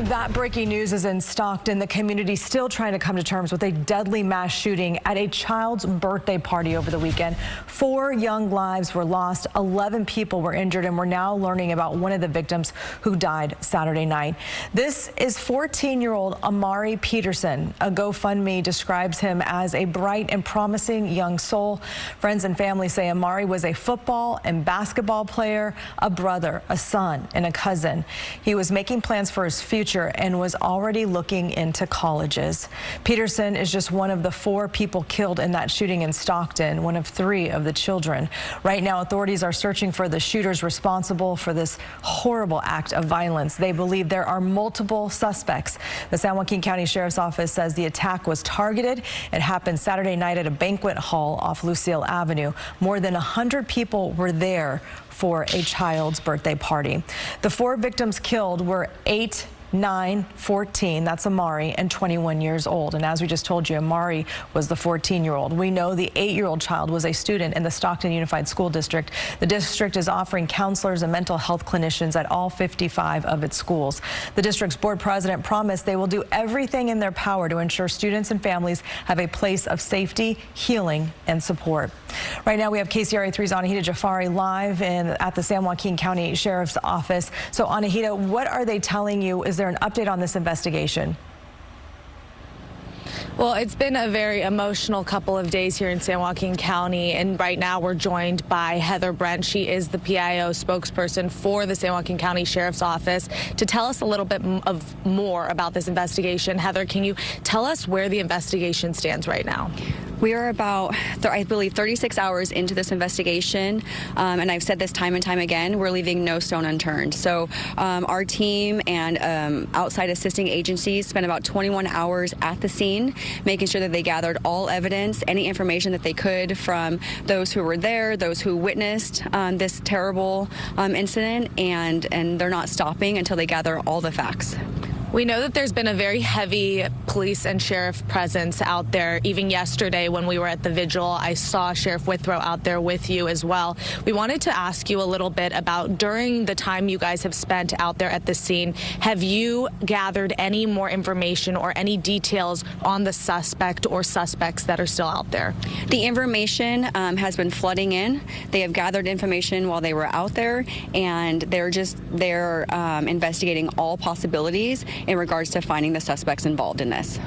That breaking news is in Stockton. The community still trying to come to terms with a deadly mass shooting at a child's birthday party over the weekend. 4 young lives were lost, 11 people were injured, and we're now learning about one of the victims who died Saturday night. This is 14-year-old Amari Peterson. A GoFundMe describes him as a bright and promising young soul. Friends and family say Amari was a football and basketball player, a brother, a son, and a cousin. He was making plans for his future and was already looking into colleges. Peterson is just one of the 4 people killed in that shooting in Stockton, one of 3 of the children. Right now, authorities are searching for the shooters responsible for this horrible act of violence. They believe there are multiple suspects. The San Joaquin County Sheriff's Office says the attack was targeted. It happened Saturday night at a banquet hall off Lucille Avenue. More than 100 people were there for a child's birthday party. The 4 victims killed were 8, 9, 14, that's Amari, and 21 years old. And as we just told you, Amari was the 14-year-old. We know the 8-year-old child was a student in the Stockton Unified School District. The district is offering counselors and mental health clinicians at all 55 of its schools. The district's board president promised they will do everything in their power to ensure students and families have a place of safety, healing, and support. Right now, we have KCRA 3's Anahita Jafari live at the San Joaquin County Sheriff's Office. So, Anahita, what are they telling you? Is there an update on this investigation? Well, it's been a very emotional couple of days here in San Joaquin County, and right now we're joined by Heather Brent. She is the PIO spokesperson for the San Joaquin County Sheriff's Office to tell us a little bit more about this investigation. Heather, can you tell us where the investigation stands right now? We are about, I believe, 36 hours into this investigation, and I've said this time and time again, we're leaving no stone unturned. So our team and outside assisting agencies spent about 21 hours at the scene, making sure that they gathered all evidence, any information that they could from those who were there, those who witnessed this terrible incident, and they're not stopping until they gather all the facts. We know that there's been a very heavy police and sheriff presence out there. Even yesterday when we were at the vigil, I saw Sheriff Withrow out there with you as well. We wanted to ask you a little bit about, during the time you guys have spent out there at the scene, have you gathered any more information or any details on the suspect or suspects that are still out there? The information has been flooding in. They have gathered information while they were out there, and they're investigating all possibilities in regards to finding the suspects involved in this.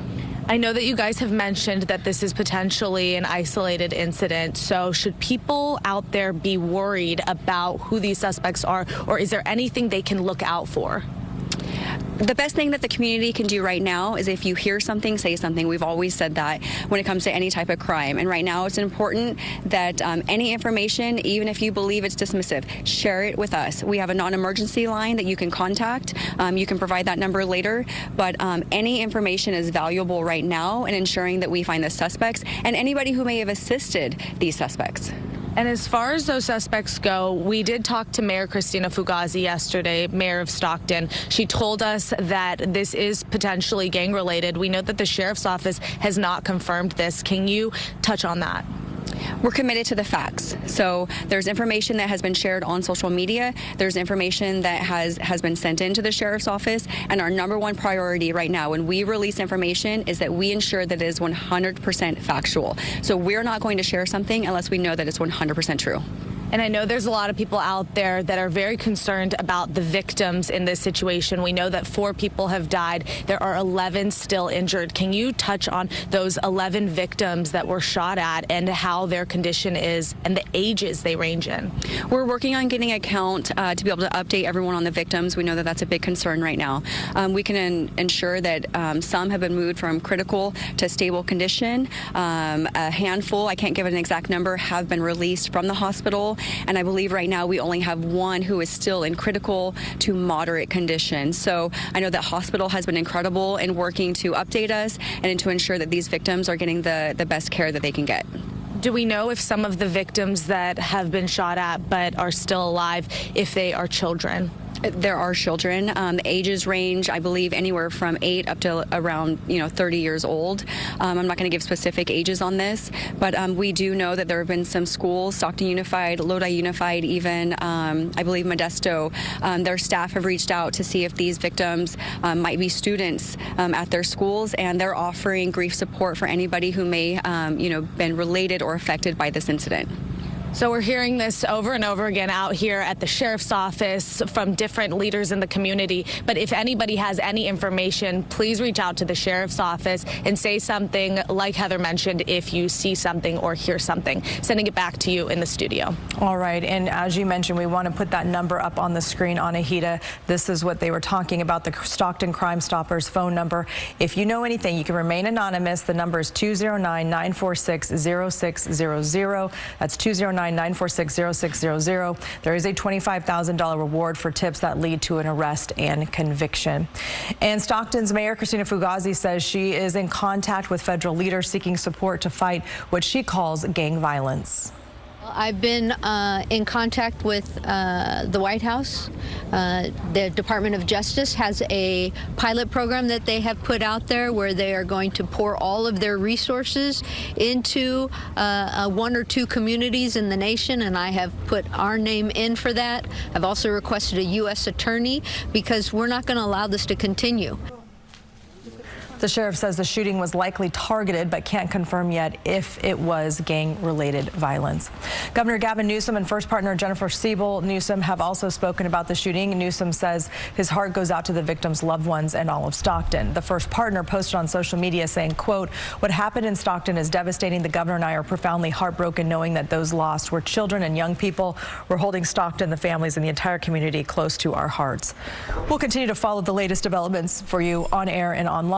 I know that you guys have mentioned that this is potentially an isolated incident, so should people out there be worried about who these suspects are, or is there anything they can look out for? The best thing that the community can do right now is, if you hear something, say something. We've always said that when it comes to any type of crime. And right now it's important that any information, even if you believe it's dismissive, share it with us. We have a non-emergency line that you can contact. You can provide that number later. But any information is valuable right now in ensuring that we find the suspects and anybody who may have assisted these suspects. And as far as those suspects go, we did talk to Mayor Christina Fugazi yesterday, Mayor of Stockton. She told us that this is potentially gang-related. We know that the Sheriff's Office has not confirmed this. Can you touch on that? We're committed to the facts. So there's information that has been shared on social media. There's information that has been sent into the Sheriff's Office. And our #1 priority right now when we release information is that we ensure that it is 100% factual. So we're not going to share something unless we know that it's 100% true. And I know there's a lot of people out there that are very concerned about the victims in this situation. We know that 4 people have died. There are 11 still injured. Can you touch on those 11 victims that were shot at and how their condition is and the ages they range in? We're working on getting a count to be able to update everyone on the victims. We know that that's a big concern right now. We can ensure that some have been moved from critical to stable condition. A handful, I can't give an exact number, have been released from the hospital. And I believe right now we only have 1 who is still in critical to moderate condition. So I know that hospital has been incredible in working to update us and to ensure that these victims are getting the best care that they can get. Do we know if some of the victims that have been shot at but are still alive, if they are children? There are children. The ages range, I believe, anywhere from 8 up to around 30 years old. I'm not going to give specific ages on this, but we do know that there have been some schools, Stockton Unified, Lodi Unified, even I believe Modesto. Their staff have reached out to see if these victims might be students at their schools, and they're offering grief support for anybody who may, been related or affected by this incident. So we're hearing this over and over again out here at the sheriff's office from different leaders in the community. But if anybody has any information, please reach out to the sheriff's office and say something like Heather mentioned if you see something or hear something. Sending it back to you in the studio. All right. And as you mentioned, we want to put that number up on the screen, Anahita. This is what they were talking about, the Stockton Crime Stoppers phone number. If you know anything, you can remain anonymous. The number is 209-946-0600. That's 209-946-0600. There is a $25,000 reward for tips that lead to an arrest and conviction. And Stockton's Mayor Christina Fugazi says she is in contact with federal leaders seeking support to fight what she calls gang violence. I've been in contact with the White House. The Department of Justice has a pilot program that they have put out there where they are going to pour all of their resources into 1 or 2 communities in the nation, and I have put our name in for that. I've also requested a U.S. attorney because we're not going to allow this to continue. The sheriff says the shooting was likely targeted, but can't confirm yet if it was gang-related violence. Governor Gavin Newsom and first partner Jennifer Siebel Newsom have also spoken about the shooting. Newsom says his heart goes out to the victims' loved ones and all of Stockton. The first partner posted on social media saying, quote, "What happened in Stockton is devastating. The governor and I are profoundly heartbroken knowing that those lost were children and young people. We're holding Stockton, the families, and the entire community close to our hearts." We'll continue to follow the latest developments for you on air and online.